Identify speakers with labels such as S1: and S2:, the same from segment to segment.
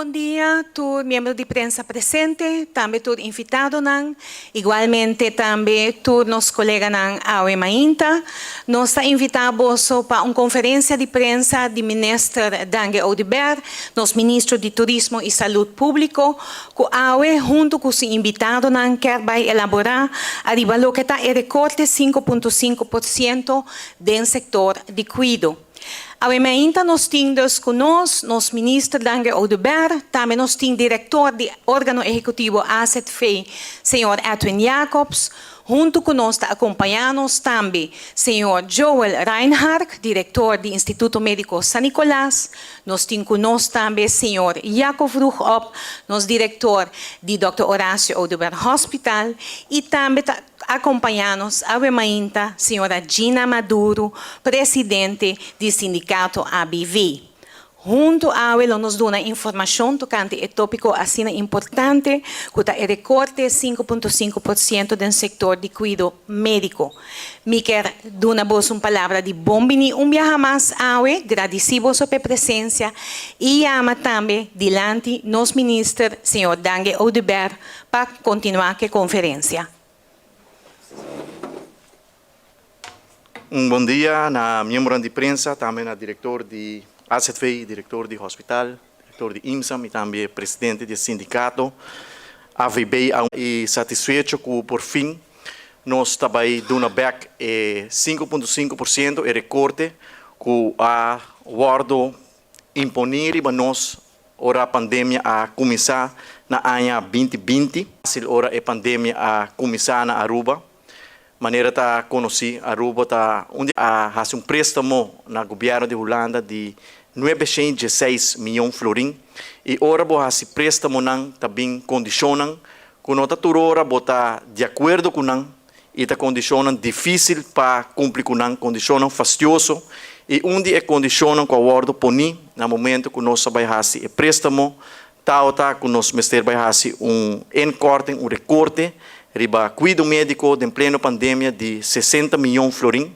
S1: bom dia, todos membros de prensa presente, também todos invitados, igualmente também todos os colegas da AUE Mainta. Nós estamos invitados para uma conferência de prensa do ministro Dange Oudebert, nosso ministro de Turismo e Saúde Pública, que a AUE, junto com os invitados, quer elaborar a lo que está o recorte 5,5% do setor de cuidado. A Mainta nós temos conosco, nosso ministro Dange Oudebert, também nós temos diretor do órgão executivo AZV, senhor Edwin Jacobs, junto conosco acompanhamos também senhor Joel Reinhardt, diretor do Instituto Médico San Nicolás, nós temos conosco também senhor Jacob Vroegop, nosso diretor do Dr. Horácio Oudebert Hospital, e também acompanhamos a Mainta, senhora Gina Maduro, presidente do sindicato ABV. Junto a ela nos dá informação tocante o tópico assim importante, que é o recorte 5,5% do setor de cuidado médico. Me quero dar uma palavra de bom-vindo dia mais a ela, agradecemos a sua presença e ama também diante nosso ministro, senhor Dange Oudebert, para continuar a conferência.
S2: Bom dia na membro de prensa, também na diretor de AZV, diretor de hospital, diretor de IMSAM e também presidente do sindicato AVB, e satisfeito que por fim nós também dando back 5,5% e recorte que a guardo imponir para nós ora a pandemia a começar na ano 2020, ora a pandemia a começar na Aruba. Maneira tá conheci Aruba tá onde a faz préstamo na governo de Holanda de 916 milhões de florins e ora bo faz préstamo não também condicionam que nota turora bota de acordo com não e tá condicionam difícil para cumprir com não condicionam fastioso e onde é condicionam com o acordo poni no momento que nós vai fazer préstamo tá que nós mestre vai fazer encorte recorte riba cuidado médico de pleno pandemia de 60 milhões de florins,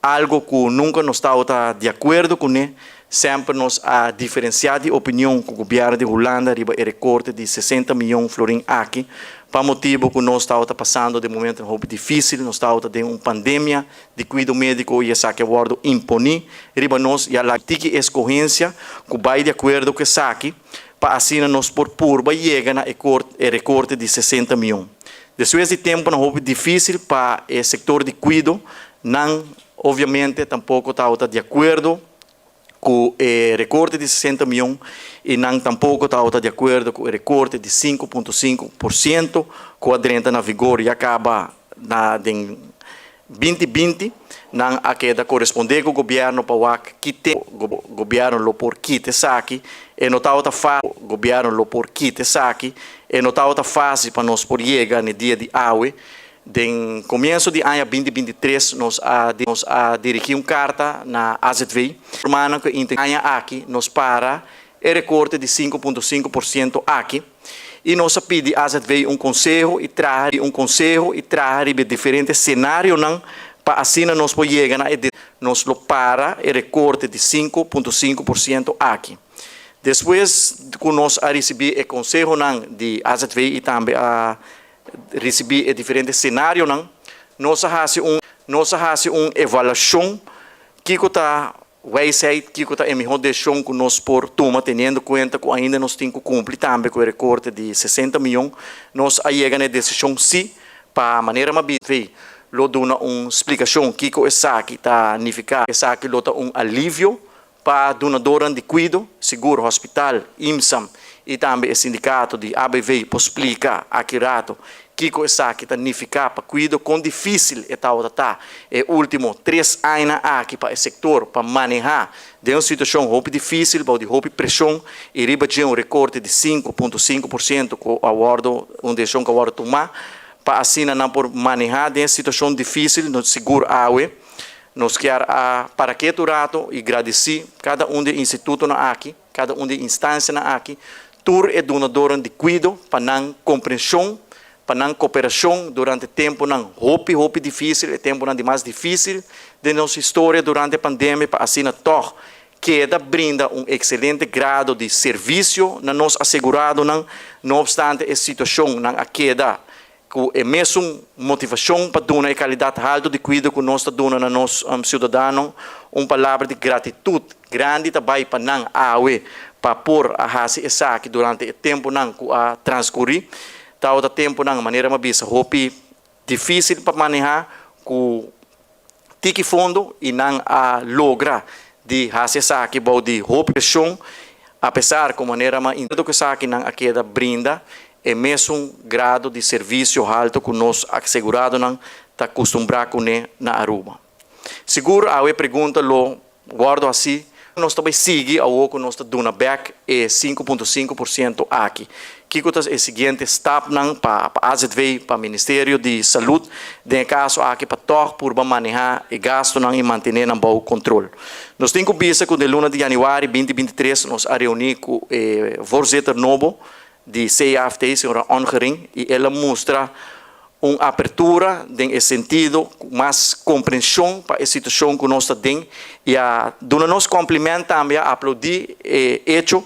S2: algo que nunca nos está de acordo com ele, sempre nos a diferenciado de opinião com o governo de Holanda riba o recorte de 60 milhões de florins aqui, para motivo que nós está passando de momento um difícil, nós está de uma pandemia de cuidado médico e essa que o acordo impõe, riba nós e a tique escorrência que vai de acordo com essa aqui, para assim nós por purba chega na recorte de 60 milhões. Depois de tempo, não é difícil para o setor de cuidado, não, obviamente, tampouco está de acordo com o recorte de 60 milhões e não tampouco está de acordo com o recorte de 5,5% que entra na vigor e acaba em 2020, não a queda corresponder com o governo para o governo por quite saque e não está fácil o governo por quite saque e não está fácil para nós por chegar no dia de hoje. No começo de ano 2023, nós a dirigir uma carta na AZV, informando que em aqui nos para o recorte de 5,5% aqui. E nós pedimos à AZV um conselho e trazer diferentes cenários para assim nós podemos chegar nós para o recorte de 5,5% aqui. Depois que nós recebemos o conselho de AZV e também recebemos diferentes cenários, nós fazemos uma avaliação que está vai ser que está a melhor decisão que nós por tomar, tendo em conta que ainda nós temos que cumprir também com o recorte de 60 milhões, nós chegamos a decisão sim, para a maneira mais bem, lo dona uma explicação que essa aqui está significando, essa aqui lo dá um alívio para donadora de cuidado, seguro, hospital, IMSAM e também o sindicato de ABV para explicar aqui rato que essa aqui está significando para cuidado com difícil é o último 3 anos aqui para o setor para manejar de uma situação muito difícil, de pressão e riba de um recorte de 5,5% com o acordo, uma decisão que o acordo tomar para assim não por manejar de uma situação difícil no seguro AUE. Nós queremos para que rato e agradecer cada de instituto aqui, cada de instância aqui, tur e donador de cuidado para não compreensão, para não cooperação durante tempo não hope difícil, tempo não de mais difícil de nossa história durante a pandemia para assim queda brinda excelente grado de serviço na nos assegurado não obstante a situação a queda com a mesma motivação para dar a qualidade alta de cuidado que nós damos a nós cidadãos, palavra de gratidão grande também para não para pôr a raça essa aqui durante o tempo que a transcorrer, tal tempo de maneira mais roupa difícil para manejar com tiki fundo e não a logra de raça essa aqui de roupa pressão, apesar de maneira mais que essa aqui não a queda brinda é mesmo grado de serviço alto que nós assegurado não está acostumbrado com na Aruba. Seguro a pergunta lo guardo assim nós também seguimos ao que nós estamos back é 5,5% aqui. Que é o seguinte step para a AZV, para o Ministério de Saúde, de caso aqui para tocar por manejar e gasto e manter um bom controle. Nós temos visto que no luna de janeiro 2023 nós reunimos com o voorzitter novo de CAFT, a senhora Ongering, e ela mostra uma abertura em sentido, mais compreensão para a situação que nós temos e a nos cumprimenta também a aplaudir o hecho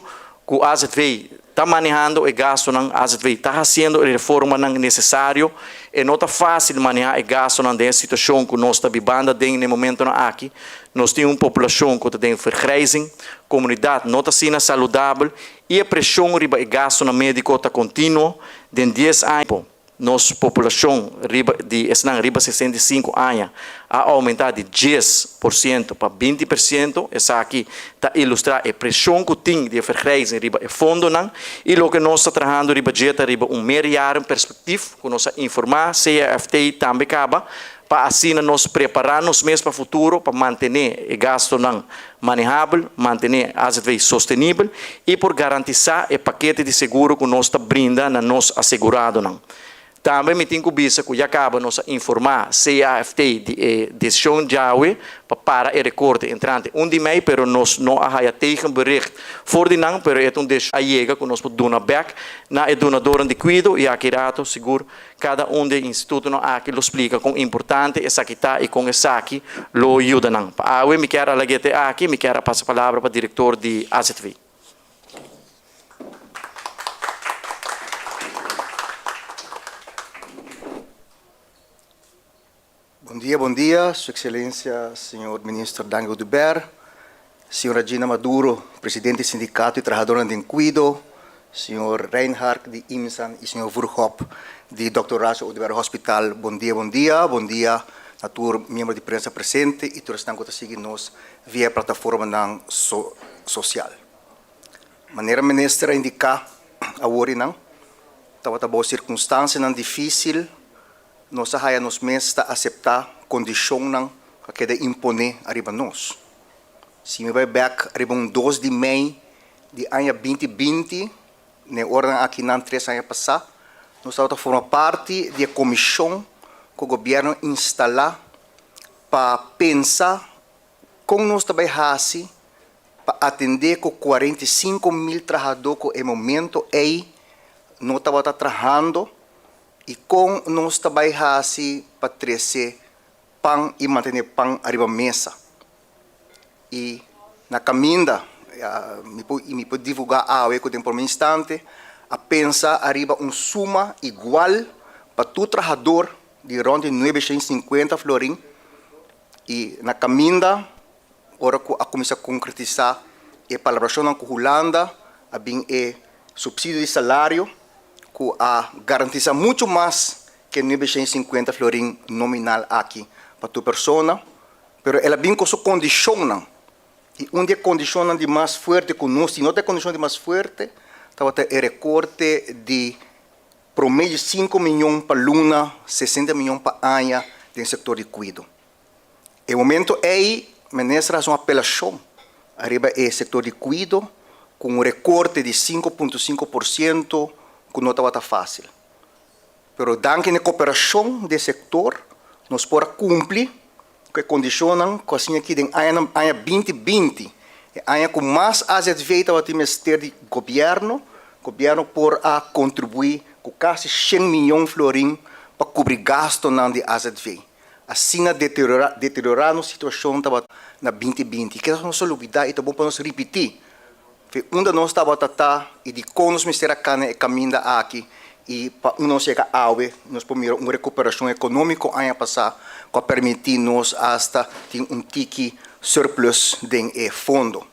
S2: que a AZV está manejando o gasto na AZV, está fazendo a reforma necessária e não está fácil manejar o gasto na situação que nós estamos vivendo no momento aqui. Nós temos uma população que tem vergrijzing, comunidade não está sendo saudável e a pressão riba o gasto na médico está contínua de 10 anos. Nossa população de 65 anos a aumentar de 10% para 20%. Essa aqui está ilustrar a pressão que tem de vergrijzing riba o fundo e o que nós estamos trabalhando riba jeta riba meio ano perspectiva que nós informar CAFT também acaba para assim nós preparar-nos mesmo para o futuro para manter o gasto manejável, manter a AZV sustentável e por garantizar o paquete de seguro que nós estamos brindando na nosso assegurado Também me tenho visto que já acaba nos informar CAFT de decisão de AUE para o recorte entrante de mei, pero nós não há tegen bericht voor die nang, pero é decisão chega que nós podemos back na donador de cuido e aqui rato seguro cada de instituto não aqui lo explica com importante essa aqui tá e com essa aqui lo ajuda nang. AUE me quer alaguete aqui, me quer passar a palavra para o diretor de AZV.
S3: Bom dia, Sua Excelência, Senhor Ministro Dango Duber, Senhora Gina Maduro, Presidente do Sindicato e Trabalhadora de Cuido, Senhor Reinhardt de IMSAN e Senhor Vurhop de Dr. Raso Duber Hospital. Bom dia a todos membros de prensa presente e todos que estão seguindo via plataforma social. Maneira ministra indicar a hora não, estava boa circunstância não difícil. Nós nos meses a aceitar condição que de impone arriba nós. Se me vai back arriba 2 de maio de ano 2020, na ordem aqui não 3 anos passar, nós estamos formando parte da comissão que o governo instala para pensar como nós trabalhamos para atender com 45.000 trabalhadores que no momento aí nós estamos trabalhando e com nós trabalhamos para trazer pão e manter pão arriba mesa. E na caminda, me pode divulgar algo que tem por um instante, a pensar arriba suma igual para todo trabalhador de ronde 950 florim. E na caminda, agora que a começar a concretizar a colaboração com a Holanda, a bem subsídio de salário, que a garantiza muito mais que 950 florim nominal aqui para tua pessoa, mas ela vem com sua condição, e onde a condição de mais forte que nós, se não tem condição de mais forte, estava o recorte de promédio 5 milhões para luna, 60 milhões para ano no setor de cuido. No momento aí, ministra uma apelação arriba o setor de cuido com um recorte de 5,5%, que não estava fácil. Mas, dentro da cooperação do setor, nós podemos cumprir com a condição que assim aqui em ano 2020, ano com mais AZV estava o Ministério de Governo por contribuir com quase 100 milhões de florim para cobrir gasto de AZV. assim deteriorar a situação tava na 2020. Que não só olvidar e tá bom para nós repetir. Onde nós estava tata e de como nós mistura cana e caminho aqui e para nós chegar a nós podemos uma recuperação econômica ano passado que permitir nós hasta ter tique surplus de fundo.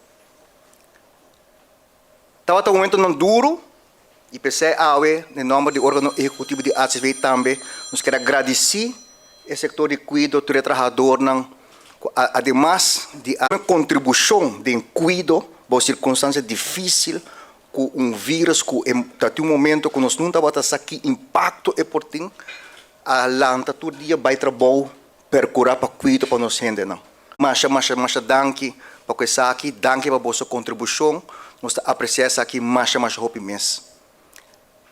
S3: Estava um momento não duro e pensei no nome do órgão executivo de ACV também nós queremos agradecer o setor de cuidado do trabalhador ademais de a contribuição de cuidado para circunstância difícil com vírus que até um momento que nós não estamos aqui impacto é por ti a lanta todo dia vai trabalhar percurar para cuidar para nós gente não mas danke para que essa aqui danke para vossa contribuição nós apreciamos aqui mais hope mês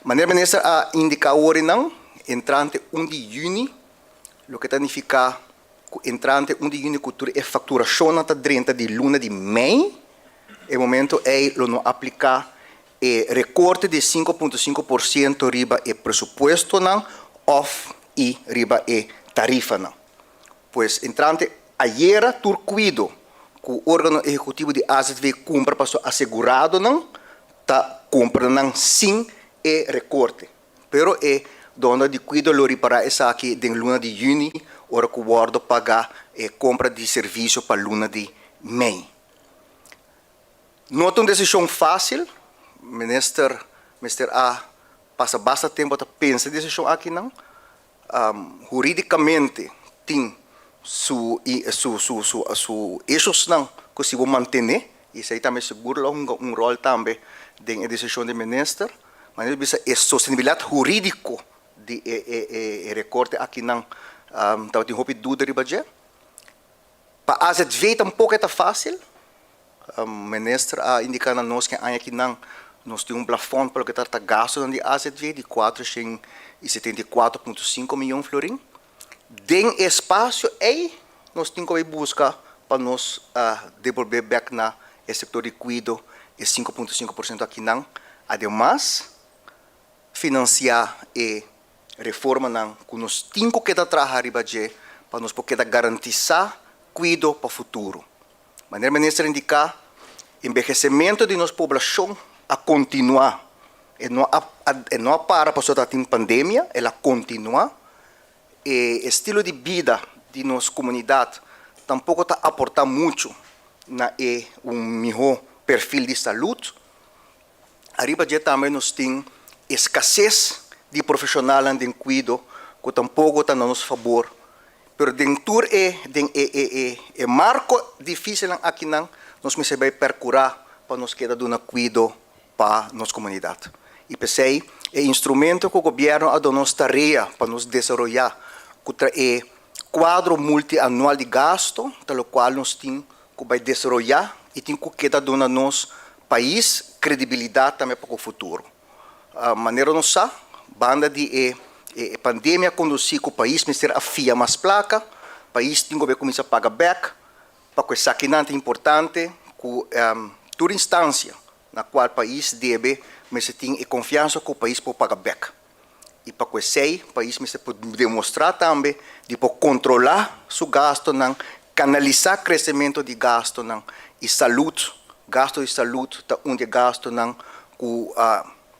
S3: maneira ministra a indicar hoje não entrante 1 de junho o que significa entrante 1 de junho cultura é facturação na 30 de luna de maio o momento é não aplicar o recorte de 5,5% riba e presupuesto não off e riba e tarifa não pois entrante ayer tur cuido que o órgão executivo de ACV compra para assegurado não tá compra não sim e recorte pero dona de cuido lo reparar essa aqui de luna de junho ora que o guardo pagar compra de serviço para luna de maio. Não é uma decisão fácil, minister A passa bastante tempo a pensar decisão aqui não. Juridicamente tem eixos não que se vão manter e isso aí também segura um rol também de decisão do minister, mas bisa a sustentabilidade jurídico de recorte aqui não então tem roupa dúvida de budget. Para as ver tampouco é fácil. Ministro a indicar a nós que aqui não nós temos plafond para o que está gasto de AZV de 474,5 milhões de florins. Tem espaço aí nós temos que buscar para nós devolver back na setor de cuidado e 5,5% aqui não. Ademais, financiar e reforma não que nós temos que trabalhar para nós poder garantizar cuidado para o futuro. Maneira ministra indicar envelhecimento de nossa população a continuar e não para só da pandemia ela continua e estilo de vida de nossa comunidade tampouco está aportar muito na melhor perfil de saúde. Arriba já também nós tem escassez de profissional em cuidado que tampouco está a nosso favor. Pero dentro é marco difícil aqui não nós me vai percurar para nos quedar dando cuidado para nossa comunidade. E pensei é instrumento que o governo a nos tarefa para nos desenvolver que quadro multianual de gasto, pelo qual nós temos que vai desenvolver e temos que quedar dando nosso país credibilidade também para o futuro. A maneira não sabe, banda de pandemia conduzir que o país ministério afia mais placa, o país tem que começar a pagar back, para que isso aqui é importante, que toda instância na qual o país deve, mas tem confiança que o país pode pagar back. E para que isso o país pode demonstrar também, de controlar seu gasto, canalizar o crescimento de gasto e saúde, gasto de saúde, onde gasto que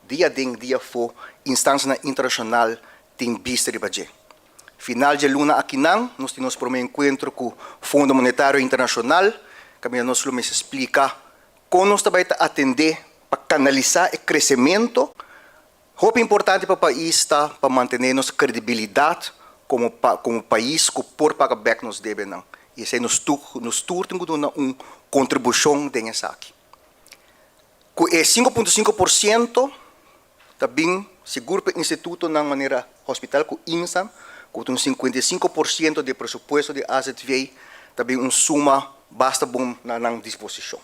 S3: dia for instância internacional tem vista de budget. Final de luna aqui nós temos para um encontro com o Fundo Monetário Internacional, que nós vamos explicar como nós também atender para canalizar o crescimento. O importante para o país para manter nossa credibilidade como país que por pagar back nos deve não. E isso nos temos que dar uma contribuição nessa aqui. Com 5,5% também seguro para o instituto na maneira hospital com IMSAM, com 55% de presupuesto de AZV, também suma basta bom na disposição.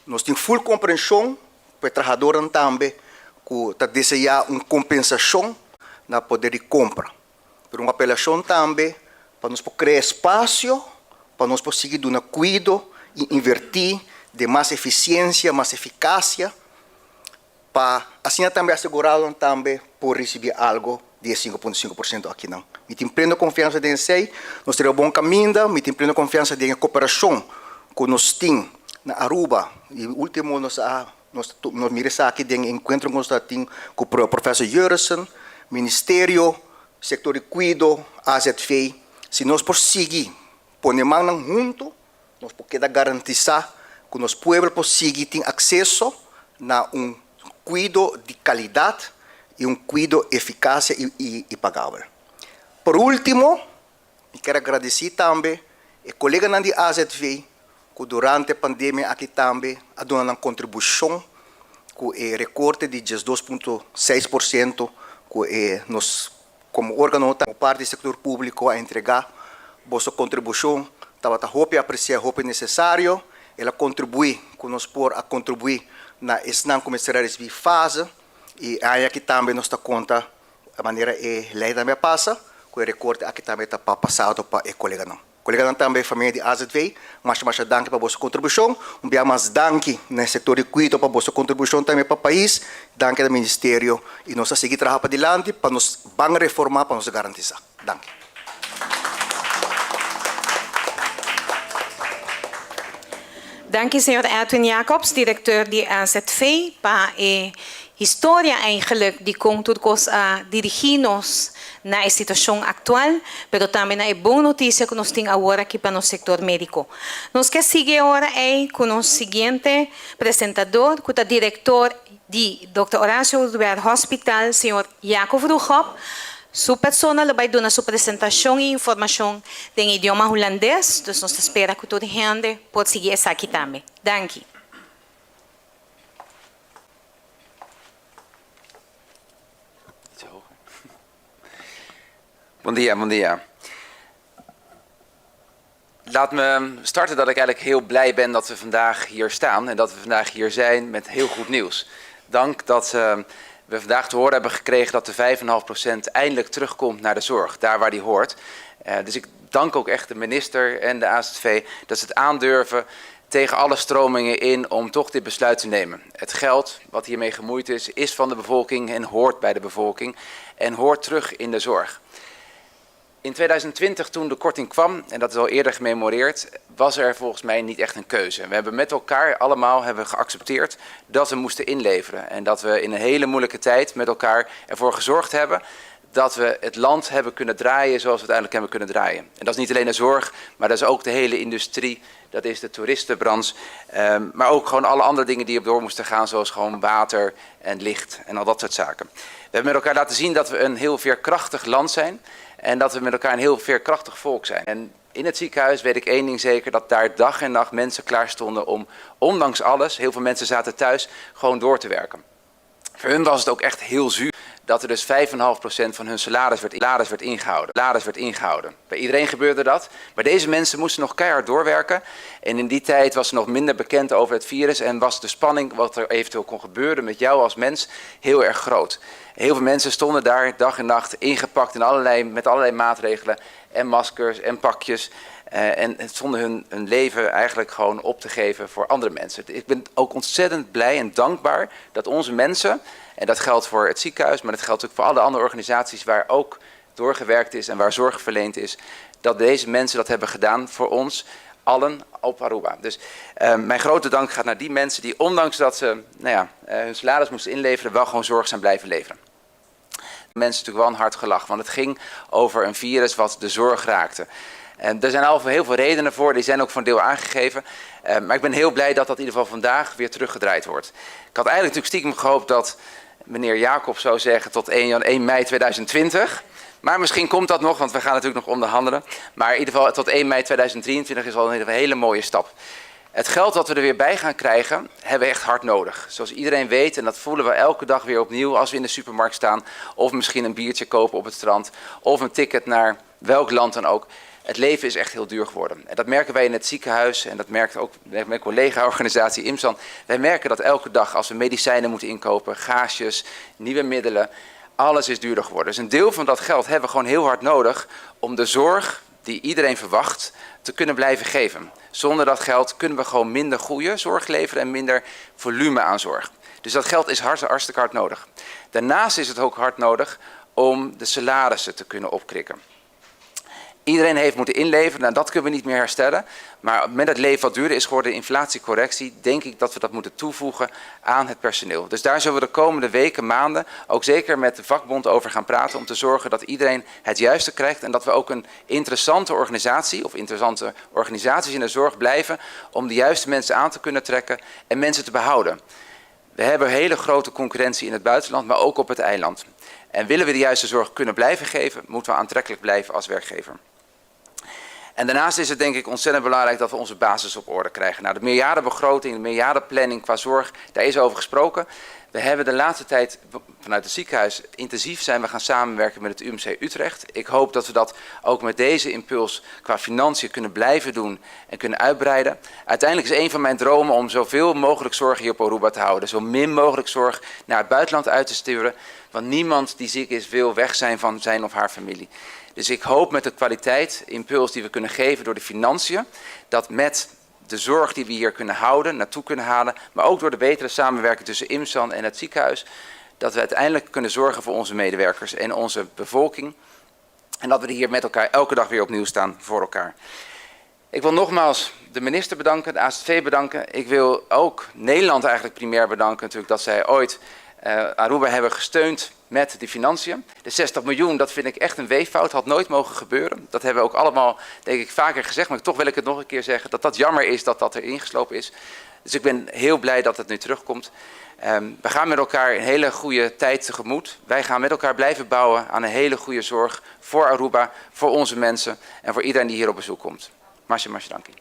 S3: Nós temos full compreensão para o trabalhador também que desejar uma compensação na poder de compra. Por uma apelação também para nós criar espaço, para nós conseguir dar cuidado e invertir de mais eficiência, mais eficácia, para assim também assegurar também por receber algo 15.5% aqui não. Me tem plena confiança em sei, nós teremos bom caminho, me tem plena confiança em cooperação que nós temos na Aruba. E o último nós miramos aqui em encontro que nós temos com o professor Jurgensen, Ministério, Setor de Cuido, AZV. Se nós prosseguir, pôr mão junto, nós podemos garantizar que nosso povo possível tem acesso a cuido de qualidade e cuido eficaz e pagável. Por último, quero agradecer também a colega da AZV que durante a pandemia aqui também a dado uma contribuição com o recorte de 2,6% que nós, como órgão, como parte do setor público, a entregar vossa contribuição. Estava a apreciar o necessário, ela contribui, que nós por a contribuir na esnan começar a receber fase, e aí aqui também nós está conta a maneira lei também passa, que o recorte aqui também está passado para o colega não. Colega não também família de AZV, mas danke para a vossa contribuição, bem mais danke no setor de cuido para a vossa contribuição também para o país, danke ao Ministério, e nós a seguir trabalhar para adiante, para nos bem reformar, para nos garantizar. Danke.
S1: Dank u, senhor Edwin Jacobs, directeur de AZV, para a história eigenlijk die komt todos a dirigir-nos na situação atual, pero também na boa notícia que nós temos agora aqui para o setor médico. Nós que seguir agora com o seguinte apresentador, que é o diretor de Dr. Horacio Duber Hospital, senhor Jacob Vroegop. Sua persona vai dar sua apresentação e informação em idioma holandês, então nós esperamos que toda a gente possa seguir essa aqui também. Dank u.
S4: Bom dia, bom dia. Laat me starten dat ik eigenlijk heel blij ben dat we vandaag hier staan en dat we vandaag hier zijn met heel goed nieuws. Dank dat we vandaag te horen hebben gekregen dat de 5,5% eindelijk terugkomt naar de zorg, daar waar die hoort. Dus ik dank ook echt de minister en de AZV dat ze het aandurven tegen alle stromingen in om toch dit besluit te nemen. Het geld wat hiermee gemoeid is van de bevolking en hoort bij de bevolking en hoort terug in de zorg. In 2020, toen de korting kwam, en dat is al eerder gememoreerd, was er volgens mij niet echt een keuze. We hebben met elkaar allemaal geaccepteerd dat we moesten inleveren. En dat we in een hele moeilijke tijd met elkaar ervoor gezorgd hebben dat we het land hebben kunnen draaien zoals we het uiteindelijk hebben kunnen draaien. En dat is niet alleen de zorg, maar dat is ook de hele industrie, dat is de toeristenbranche. Maar ook gewoon alle andere dingen die op door moesten gaan, zoals gewoon water en licht en al dat soort zaken. We hebben met elkaar laten zien dat we een heel veerkrachtig land zijn. En dat we met elkaar een heel veerkrachtig volk zijn. En in het ziekenhuis weet ik één ding zeker, dat daar dag en nacht mensen klaar stonden om, ondanks alles, heel veel mensen zaten thuis, gewoon door te werken. Voor hun was het ook echt heel zuur dat er dus 5,5% van hun salaris werd ingehouden. Bij iedereen gebeurde dat, maar deze mensen moesten nog keihard doorwerken. En in die tijd was er nog minder bekend over het virus en was de spanning wat er eventueel kon gebeuren met jou als mens heel erg groot. Heel veel mensen stonden daar dag en nacht ingepakt met allerlei maatregelen en maskers en pakjes. En stonden hun leven eigenlijk gewoon op te geven voor andere mensen. Ik ben ook ontzettend blij en dankbaar dat onze mensen, en dat geldt voor het ziekenhuis, maar dat geldt ook voor alle andere organisaties waar ook doorgewerkt is en waar zorg verleend is, dat deze mensen dat hebben gedaan voor ons allen op Aruba. Dus mijn grote dank gaat naar die mensen die, ondanks dat ze hun salaris moesten inleveren, wel gewoon zorgzaam blijven leveren. Mensen natuurlijk wel een hard gelach, want het ging over een virus wat de zorg raakte. En er zijn al heel veel redenen voor, die zijn ook voor een deel aangegeven. Maar ik ben heel blij dat dat in ieder geval vandaag weer teruggedraaid wordt. Ik had eigenlijk natuurlijk stiekem gehoopt dat meneer Jacob zou zeggen tot 1 mei 2020. Maar misschien komt dat nog, want we gaan natuurlijk nog onderhandelen. Maar in ieder geval tot 1 mei 2023 is al een hele mooie stap. Het geld dat we er weer bij gaan krijgen, hebben we echt hard nodig. Zoals iedereen weet, en dat voelen we elke dag weer opnieuw als we in de supermarkt staan. Of misschien een biertje kopen op het strand. Of een ticket naar welk land dan ook. Het leven is echt heel duur geworden. En dat merken wij in het ziekenhuis en dat merkt ook mijn collega-organisatie IMSAN. Wij merken dat elke dag als we medicijnen moeten inkopen, gaasjes, nieuwe middelen, alles is duurder geworden. Dus een deel van dat geld hebben we gewoon heel hard nodig om de zorg die iedereen verwacht te kunnen blijven geven. Zonder dat geld kunnen we gewoon minder goede zorg leveren en minder volume aan zorg. Dus dat geld is hartstikke hard nodig. Daarnaast is het ook hard nodig om de salarissen te kunnen opkrikken. Iedereen heeft moeten inleveren, nou, dat kunnen we niet meer herstellen. Maar met het leven wat duurder is geworden, de inflatiecorrectie, denk ik dat we dat moeten toevoegen aan het personeel. Dus daar zullen we de komende weken, maanden, ook zeker met de vakbond over gaan praten, om te zorgen dat iedereen het juiste krijgt en dat we ook een interessante organisatie, of interessante organisaties in de zorg blijven, om de juiste mensen aan te kunnen trekken en mensen te behouden. We hebben hele grote concurrentie in het buitenland, maar ook op het eiland. En willen we de juiste zorg kunnen blijven geven, moeten we aantrekkelijk blijven als werkgever. En daarnaast is het denk ik ontzettend belangrijk dat we onze basis op orde krijgen. Nou, de meerjarenbegroting, de meerjarenplanning qua zorg, daar is over gesproken. We hebben de laatste tijd vanuit het ziekenhuis intensief zijn we gaan samenwerken met het UMC Utrecht. Ik hoop dat we dat ook met deze impuls qua financiën kunnen blijven doen en kunnen uitbreiden. Uiteindelijk is een van mijn dromen om zoveel mogelijk zorg hier op Aruba te houden. Zo min mogelijk zorg naar het buitenland uit te sturen. Want niemand die ziek is wil weg zijn van zijn of haar familie. Dus ik hoop met de kwaliteit, impuls die we kunnen geven door de financiën, dat met de zorg die we hier kunnen houden, naartoe kunnen halen, maar ook door de betere samenwerking tussen IMSAN en het ziekenhuis, dat we uiteindelijk kunnen zorgen voor onze medewerkers en onze bevolking. En dat we hier met elkaar elke dag weer opnieuw staan voor elkaar. Ik wil nogmaals de minister bedanken, de AZV bedanken. Ik wil ook Nederland eigenlijk primair bedanken natuurlijk dat zij ooit Aruba hebben gesteund met die financiën. De 60 miljoen, dat vind ik echt een weeffout, had nooit mogen gebeuren. Dat hebben we ook allemaal, denk ik, vaker gezegd, maar toch wil ik het nog een keer zeggen, dat dat jammer is dat dat erin geslopen is. Dus ik ben heel blij dat het nu terugkomt. We gaan met elkaar een hele goede tijd tegemoet. Wij gaan met elkaar blijven bouwen aan een hele goede zorg voor Aruba, voor onze mensen en voor iedereen die hier op bezoek komt. Masje, dank je.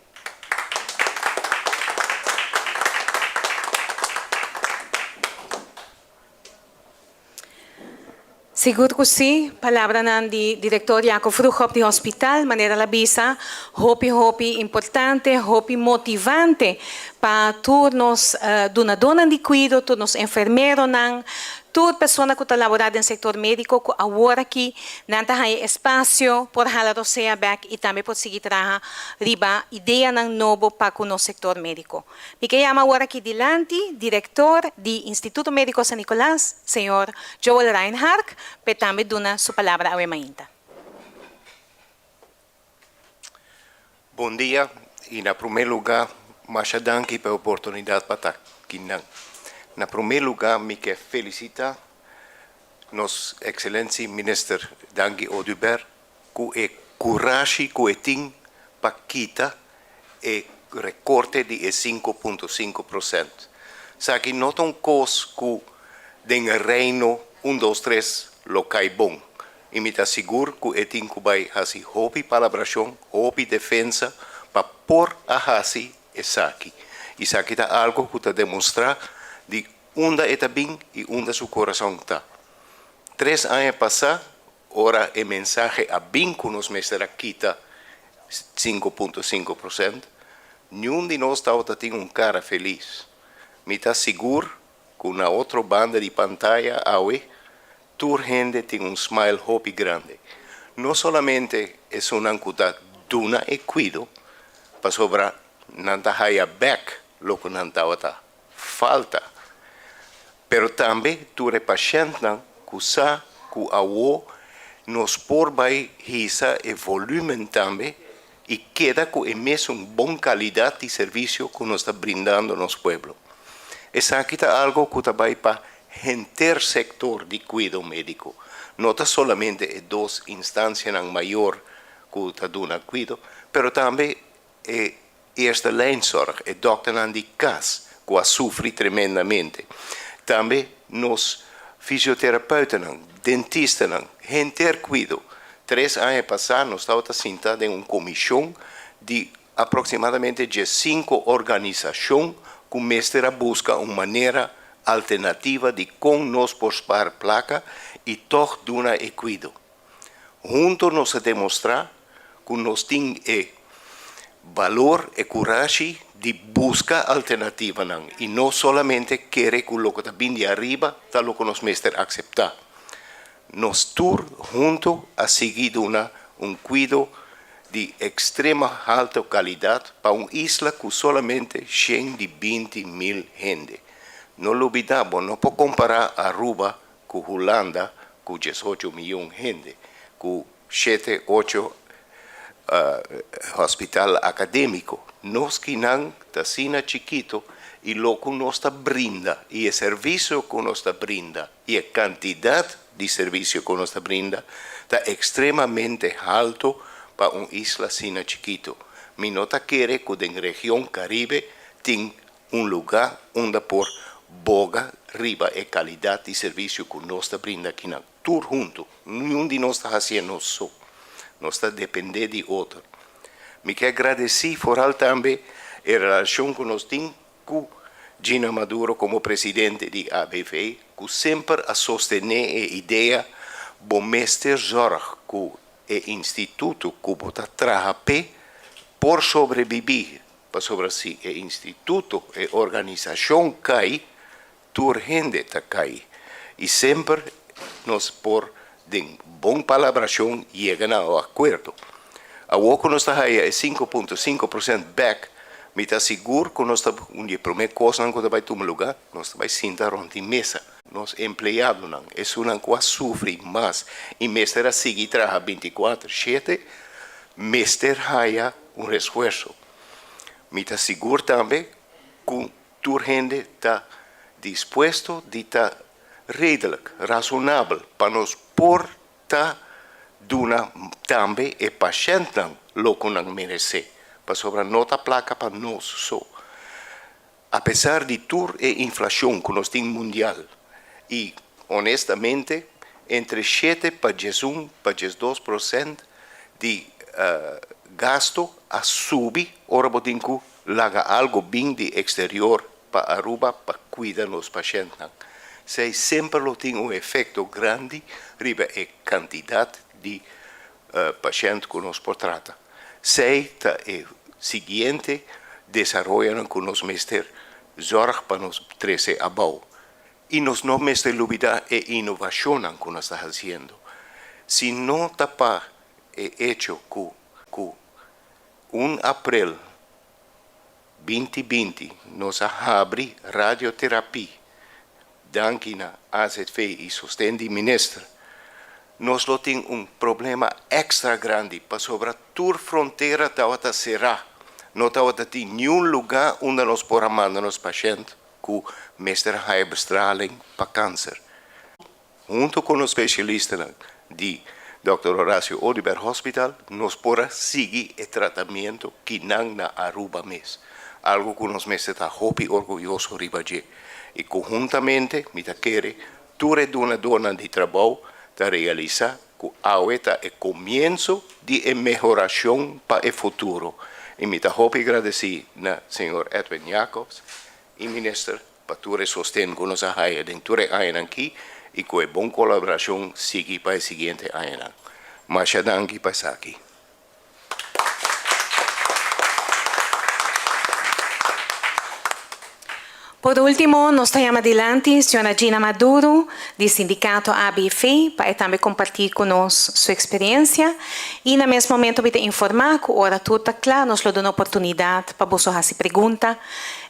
S1: Siguro ko si, palabra ng Direktor Jacob Vroegop di Hospital, Manera Labisa, hopi importante, hopi motivante para turnos donadonan de cuido, turnos enfermero ng tur persona que laborada en sector médico que agora aqui nanta hay espacio por halado sea back y también por seguir traja riba idea ng novo para no sector médico. Mi que llama agora aqui dilante director di Instituto Médico San Nicolás, señor Joel Reinhardt, petame duna su palabra a Mainta.
S5: Bom dia e na primeiro lugar, Masha danke pela oportunidade para estar aqui. Na primeiro lugar, me quero felicitar nossa excelência minister Dangi Oduber com a coragem que tem para quitar o recorte de 5,5%. Sabe que não é uma coisa que tem reino 1, 2, 3 local bom. E me está seguro que tem que vai fazer hobby palabração, hobby defesa para pôr a fazer isso aqui. Isso aqui é algo que está demonstrar de onde está bem e onde seu coração está. 3 anos passados, ora a mensagem a bem que nos mestra quita 5,5%. Nenhum de nós estava tendo cara feliz. Me está seguro que na outra banda de pantalla, toda gente tem smile hobby grande. Não somente é uma ancuta duna e cuido, para sobrar nanta haya back lo que nanta falta. Pero também tu repacienta que sa que awo nos por vai hisa e volume também e queda com a mesma boa qualidade de serviço que nos está brindando nosso pueblo. Essa aqui é algo que vai para o sector de cuidado médico. Não está somente em 2 instâncias maior que está dando cuidado, pero também esta leinzorg, o doctor de casa, que sofre tremendamente. Também nos fisioterapeuten, dentistas, gente cuido. 3 anos passados, nós estávamos sentados em uma comissão de aproximadamente 5 organizações que mestra busca uma maneira alternativa de como nós pospar placa e toch duna e cuido. Juntos nos demonstrar que nós temos valor e coragem de buscar alternativa e não somente querer que o que está vindo de arriba está o que nos mestre aceitar. Nós todos juntos a seguir um cuidado de extrema alta qualidade para uma isla que solamente tem de 20.000 gente. Não olvidamos, não podemos comparar Aruba com Holanda, com 18 milhões de gente, com 7, 8 hospital acadêmico. Nós que não está sendo chiquito e logo nós está brinda, e o serviço que nós está brinda, e a quantidade de serviço que nós está brinda, está extremamente alto para isla sina chiquito. Mi nota quiere que en región Caribe tenga un lugar donde por boga riba e calidad de servicio que nos está brinda aquí na tour junto. Nenhum de nós está haciendo só. Nós está depender de outro. Me quero agradecer foral também a relação que nós temos com Gina Maduro como presidente de ABV, que sempre a sostener a ideia bom mestre zorg que o instituto que bota trabalhar por sobreviver, para sobreviver, o instituto, a organização cai, toda gente está cai. E sempre nós por de boa palabração chegam ao acordo. A que nós está aí é 5,5% back, me está seguro que nós está onde a primeira coisa que vai tomar lugar, nós vai sentar onde mesa. Nós empregados não, é uma que sofre mais. E mestre a seguir trabalha 24/7, mestre haya esforço. Me está seguro também que toda gente está disposto de estar redelijk, razonável, para nós portar também e paciente lo que não merece, para sobre nota placa para nós só. Apesar de toda a inflação que nós temos mundial, e honestamente, entre 7 para 1 para 2% de gasto a subir, ora podemos laga algo bem de exterior para Aruba para cuidar dos pacientes. Se sempre lo tem efeito grande riba a quantidade de pacientes que nos trata. Se o seguinte desenvolvem com nos mestre zorg para nos 13 abaixo. E nós não mestre olvidar a inovação que nós estamos fazendo. Se não tapar o hecho que 1 de abril 2020 nós abre radioterapia, danke na AZV e sustém de ministro, nós temos problema extra grande para sobre toda fronteira da será. Não tem nenhum lugar onde nós podemos mandar os pacientes com mestre hyperstraling para câncer. Junto com os especialistas de Dr. Horacio Oliver Hospital, nós podemos seguir o tratamento que não na Aruba mesmo. Algo que nós mestres está muito orgulhoso de. E conjuntamente, me quero, toda uma dona de trabalho para realizar que ahorita é o começo de melhoração para o futuro. E me muito agradecer na senhor Edwin Jacobs e ministro para todo o sustento que nos ha dado em todo o ano aqui e com a boa colaboração seguir para o seguinte ano. Mas danke para estar aqui.
S1: Por último, nos traemos adelante a senhora Gina Maduro, do sindicato ABF, para também compartilhar conosco sua experiência. E, no mesmo momento, eu vou informar que agora tudo está claro, nos dá uma oportunidade para você fazer pergunta.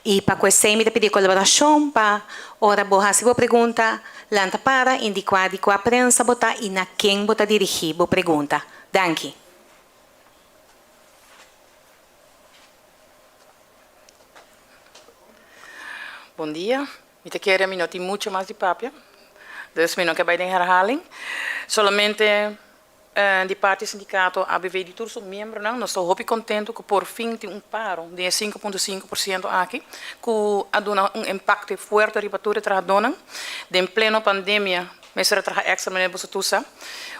S1: E para isso, eu pedir colaboração para ora você fazer pergunta, lanta para indicar de qual a prensa botar e na quem botar dirigir a pergunta. Danke.
S6: Bom dia. Eu quero minuto muito mais de papel. Dus eu não quero de herhaling. Solamente de parte do sindicato ABV de todos os membros, nós estamos muito contentes que por fim tem paro de 5,5% aqui, que ha dado impacto forte para todos os trabalhadores. Em plena pandemia, nós trabalhamos extra na Bossatusa,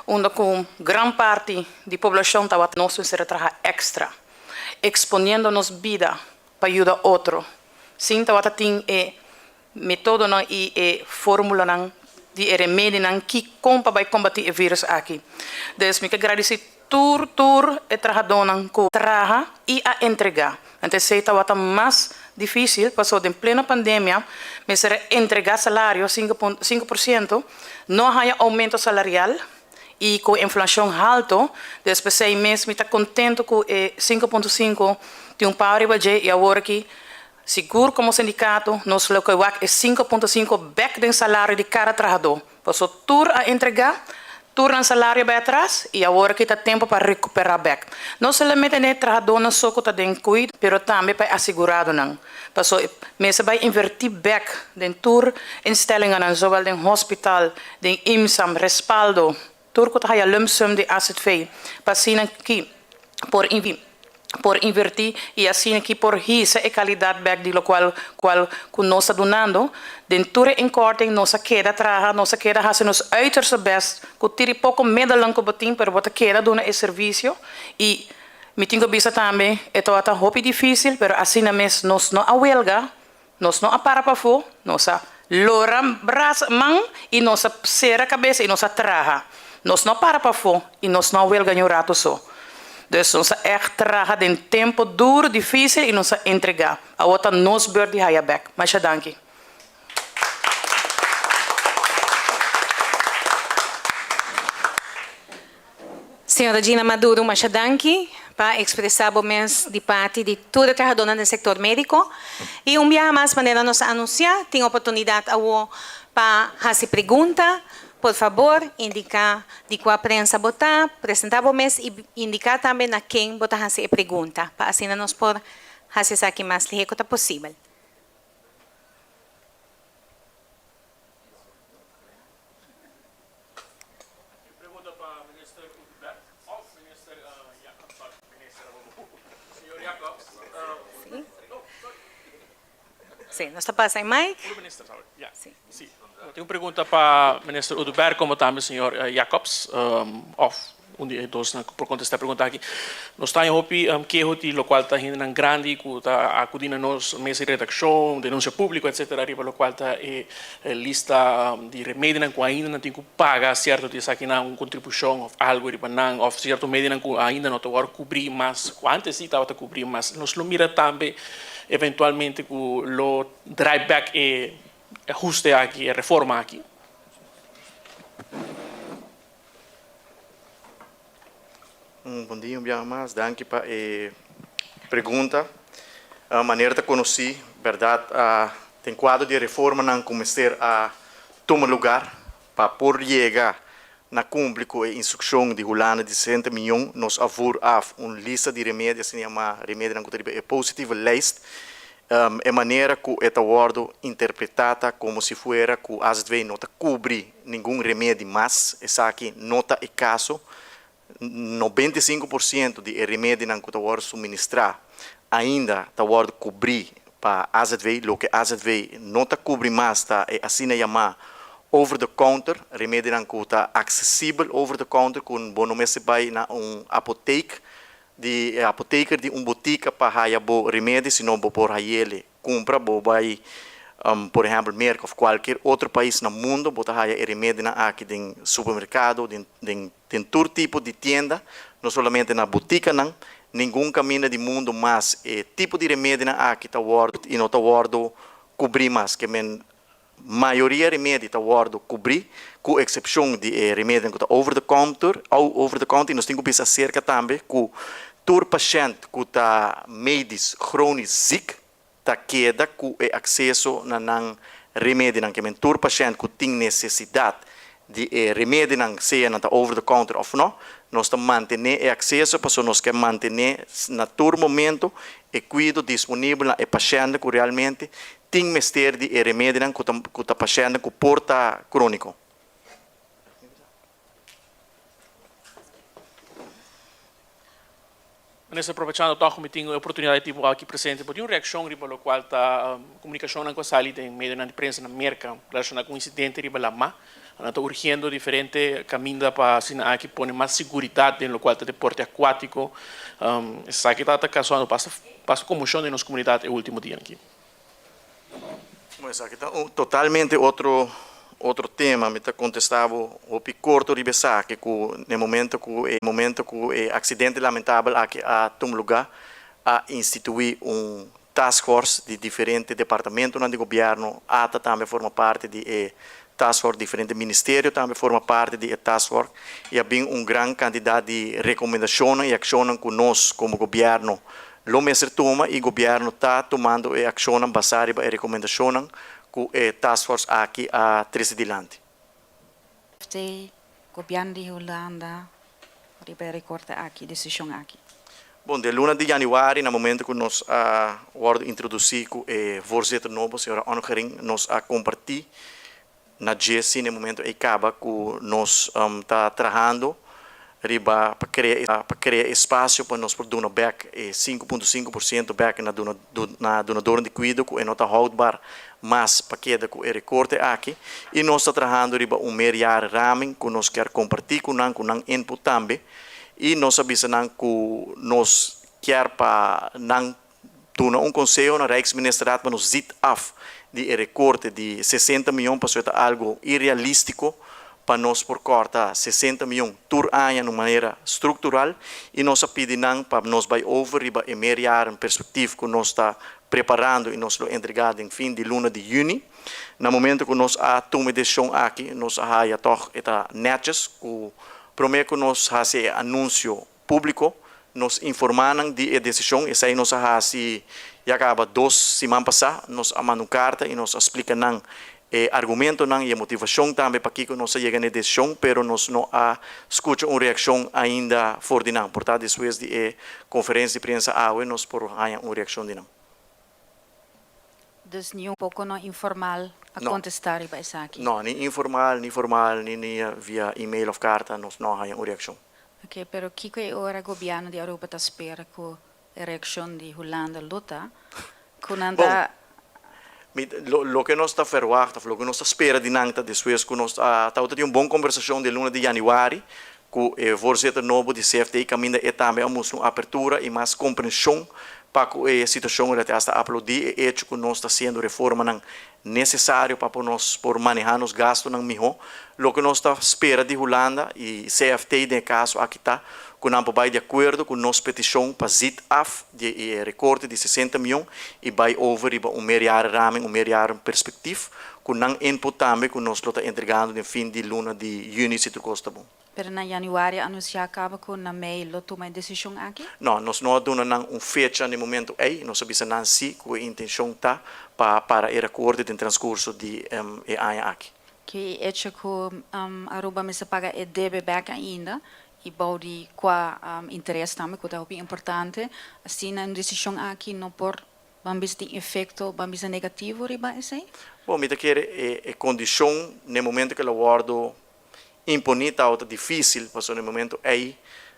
S6: onde com grande parte da população estava nós trabalhamos extra, exponendo nossa vida para ajudar outro. Sim, tawata ting método nan e fórmula nan de remédio nan que vai combater o vírus aqui. Dus me agradecer tur e trabalhador nan que trabalha e a entregar. Então se tawata mais difícil, passou em plena pandemia, me será entregar salário 5%, não há aumento salarial e com inflação alta, depois 6 meses me está contente com 5,5 de paro e agora que seguro como sindicato, nós colocamos 5,5 back do salário de cada trabalhador. Passo tour a entregar, tour no salário para trás e agora que está tempo para recuperar back. Não somente nem trabalhador só que está dentro cuido, mas também para assegurado não. Passo mensen vai invertir back den tour instellingen zowel den hospital, den IMSAM, respaldo, tour que está a lump sum de AZV, passina aqui por invertir e assim aqui por essa é qualidade back de lo qual que nós está donando, den tour in korting nossa queda traga, nossa queda hace nos uiterste best, que tiri pouco medalang ko batim per bota queda dona e serviço e me tenho visto também, é toda roupa difícil, mas assim mesmo nós não a huelga, nós não a para fora, nós a lora braço, mão e nós a cera a cabeça e nós a traga. Nós não para fora e nós não a huelga em rato só. Então, nós a traga em tempo duro, difícil e nós a entregar. A outra nós beurt de high back. Mas já danke.
S1: Senhora Gina Maduro Machadanki, para expressar o mês de parte de toda a trabalhadora do setor médico. E dia mais maneira nos anunciar, tem oportunidade para fazer pergunta. Por favor, indicar de qual prensa votar, apresentar o mês e indicar também a quem votar fazer pergunta, para assim nós por fazer isso aqui mais ligeiro possível. Sim, nós estamos passando mais.
S7: Sim. Eu tenho uma pergunta para o ministro Udberg, como também o senhor Jacobs, um de todos por contestar a pergunta aqui. Nós estamos que é o qual está indo em grande, que está acudindo nos mesa de redação, denúncia pública, etc. Riba o qual está lista de remédios que ainda não tem que pagar, certo? Diz aqui uma contribuição ou algo, riba não, ou certo medida que ainda não está a cobrir mais, antes sim estava a cobrir mais. Nós lo mira também eventualmente que o drawback é ajuste aqui, é reforma aqui.
S2: Bom dia, mais. Danke para a pergunta. A maneira de conhecer, verdade, tem quadro de reforma não começar a tomar lugar para por chegar na cumprir com a instrução de Holanda de 60 milhões, nós avor uma lista de remédios, se chama remédio não contribuir, é positive list, é maneira que é word interpretada como se fuera que às vezes não cobre nenhum remédio mais, essa aqui nota é caso, 95% de remédio não que word suministrar ainda está word cobrir para às vezes, o que às vezes não cobre mais, tá, é assim chamar over the counter, remédio que está acessível over the counter, com bom nome se vai na apoteca de botica para haya bo remédio, se não por haya ele compra bo vai por exemplo Merck ou qualquer outro país no mundo bota haya remédio aqui em supermercado, tem todo tipo de tienda, não somente na botica não, nenhum caminho do mundo mas tipo de remédio aqui está word e não está word cobrir mais que maioria remédio está word cobrir, com exceção de remédio que está over the counter, e nós temos que pensar acerca também que todo paciente que está médicos crônicos ziek, está queda com acesso a remédio que todo paciente que tem necessidade de remédio seja na over the counter ou não, nós estamos mantendo acesso, para nós queremos manter na todo momento e cuidado disponível ao paciente que realmente tem mestre de remédio que está paciente que porta crônico.
S7: Nessa aproveitando o que tenho a oportunidade de aqui presente, por uma reação riba lo qual a comunicação não consegue em meio da imprensa na América relacionada com o incidente riba lá má, está urgindo diferente caminho para assinar aqui pôr mais segurança no qual está deporte aquático, essa que está causando passa comoção nas comunidades no último dia aqui.
S2: Mas aqui está totalmente outro tema, me está contestado o picorto de Bessa, que no momento que o acidente lamentável aqui a tom lugar a instituir task force de diferentes departamentos do governo, ATA também forma parte de task force, diferentes ministérios também forma parte de task force, e há bem grande quantidade de recomendações e ações que nós como governo lo mestre toma e o governo está tomando ações baseadas em recomendações que a task force aqui a três adiante.
S8: CFT, governo di Holanda, riba ricorda aqui, decisão aqui.
S2: Bom, de luna de januari, no momento que nós worden introduzido o voorzitter novo, senhora Ongering, nós compartilhamos na GSC no momento que acaba que nós está trabalhando para criar espaço para nós dar back 5,5% back na donadora de cuidado que não está houdbaar mas para que o recorte aqui e nós está trabalhando para melhor ramen que nós quer compartilhar com o input também e nós avisamos que nós quer para dar conselho na Rijksministeriaat para nos zit af de recorte de 60 milhões para ser algo irrealístico para nós por corta 60 milhões por ano de maneira estrutural e nós pedimos para nós vai over e melhorar em perspectiva que nós está preparando e nós lo entregado em fim de luna de junho. No momento que nós tomamos decisão aqui, nós já toch eta netjes, que primeiro que nós fazemos anúncio público, nós informando de decisão, e aí nós já acaba 2 semanas passadas, nós mandamos carta e nós explicamos argumento e a motivação também para que nós cheguemos a decisão, pero nós não escutamos uma reação ainda forte não. Portanto, depois de conferência de imprensa, nós por uma reação de não.
S8: Dus niet um pouco não informal a contestar riba isso aqui.
S2: Não, nem informal, nem via e-mail ou carta, nós não há uma reação.
S8: Ok, pero kiko é ora governo de Europa está espera que a reação de Holanda luta, kunanda
S2: Lo que nós está verwacht, lo que nós espera de nanta depois que nós está tendo uma boa conversação de luna de januari, com o voorzitter novo de CFT caminha e também uma abertura e mais compreensão para a situação que está aplaudir e hecho que nós está sendo reforma necessário para nós por manejar os gastos não melhor. Lo que nós está espera de Holanda e CFT de caso aqui está que não vai de acordo com nossa petição para zit af de recorte de 60 milhões e vai over e para melhorar ramen, melhorar perspectiva, que não input também que nós está entregando no fim de luna de junho se tudo está bom.
S8: pero na januari anunciar acaba que na mei lo toma decisão aqui?
S2: Não, nós não damos fecha no momento aí, nós avisamos sim que a intenção está para o recorte de transcurso de ano aqui.
S8: Que é que Aruba me se paga e deve back ainda e baudi qua interesse também que é importante assim na decisão aqui não por bambis de efeito bambis negativo riba esse?
S2: Bom, me quer a condição no momento que ela guardo imponida ou difícil, porque no momento aí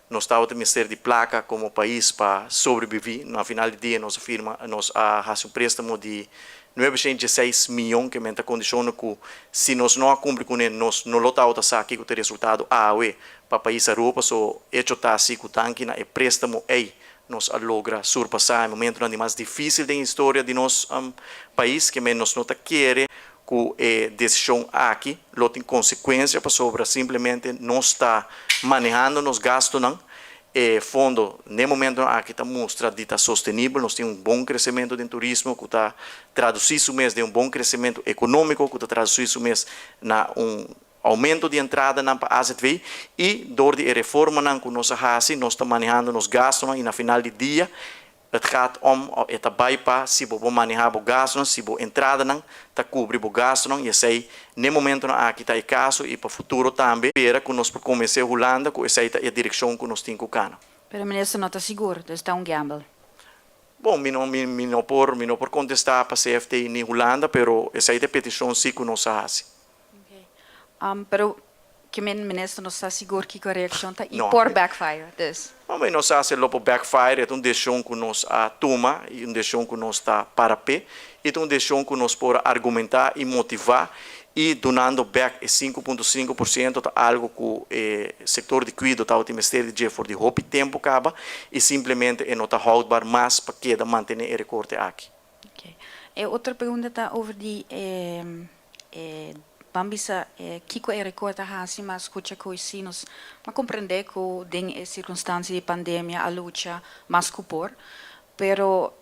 S2: nós estamos a ministério de placa como país para sobreviver. No final do dia nós afirma nós fazemos préstamo de 916 milhões que menta condiciona que se nós não cumprimos com ele nós não lotamos a aqui com o resultado AOE para o país Europa, so hecho tá assim que o tanque na préstamo aí nós logra surpassar no momento mais difícil da história de nosso país que nós não quer que a decisão aqui não tem consequência para sobre simplesmente não está manejando nos gastos não fundo no momento aqui está mostra de estar sustentável nós temos bom crescimento do turismo que está traduzido mês de bom crescimento econômico que está traduzido mês na aumento de entrada na AZV e door de reforma que nós fazemos nós está manejando nos gastos e na final do dia het gaat het bypass se você manejar o gasto, se você entrada não tá cobrir o gasto não e sei no momento não aqui tá o caso e para o futuro também espera que nós comece a Holanda com essa é a direção que nós temos com cana.
S8: Pero ministro não está seguro, dus está gamble.
S2: Bom, me não por contestar para CFT em Holanda, pero essa é a petição sim que nós fazemos.
S8: Pero que ministro não está seguro que a reação está e por backfire, dus.
S2: Mas nós fazemos o backfire, é uma decisão que nós toma, e uma decisão que nós está para pé, e uma decisão que nós podemos argumentar e motivar, e donando back 5,5% algo que o setor de cuidado está o Ministério de for de hope tempo acaba, e simplesmente não está houdbaar mais para que manter o recorte aqui.
S8: Okay. E outra pergunta está over die Bambisa, Kiko é recorda hasi, mas escuta que os sinos, mas compreender que tem a circunstância de pandemia, a luta, mas cupor, pero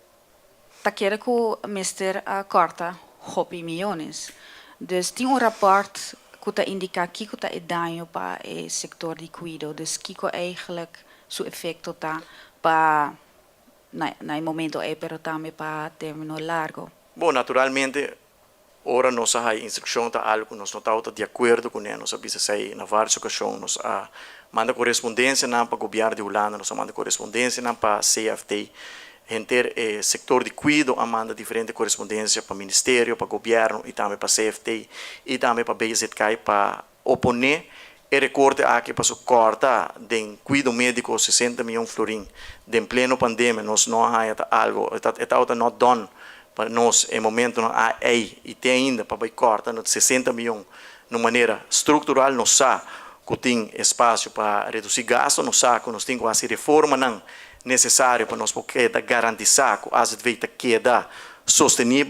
S8: ta quer que o mister corta hopi milhões. Dus tem rapport que ta indica Kiko ta é dano para o setor de cuidado, dus Kiko eigenlijk su efeito ta para na momento é pero também para termino largo.
S2: Bom, naturalmente ora nós a instrução tá algo nós não tá de acordo com ele, nós avisa sai na várias ocasiões nós a manda correspondência na para o governo de Holanda, nós manda correspondência na para CFT, gente setor de cuido a manda diferente correspondência para ministério, para governo e também para CFT e também para BZK para oponer e recorte aqui para su corta de cuido médico 60 milhões de florins de pleno pandemia nós não há algo está not done para nós em momento não há e tem ainda para corta 60 milhões de maneira estrutural nós sa que tem espaço para reduzir gasto nós sa que nós tem quase reforma não necessário para nós poder garantizar que as veita queda sostenível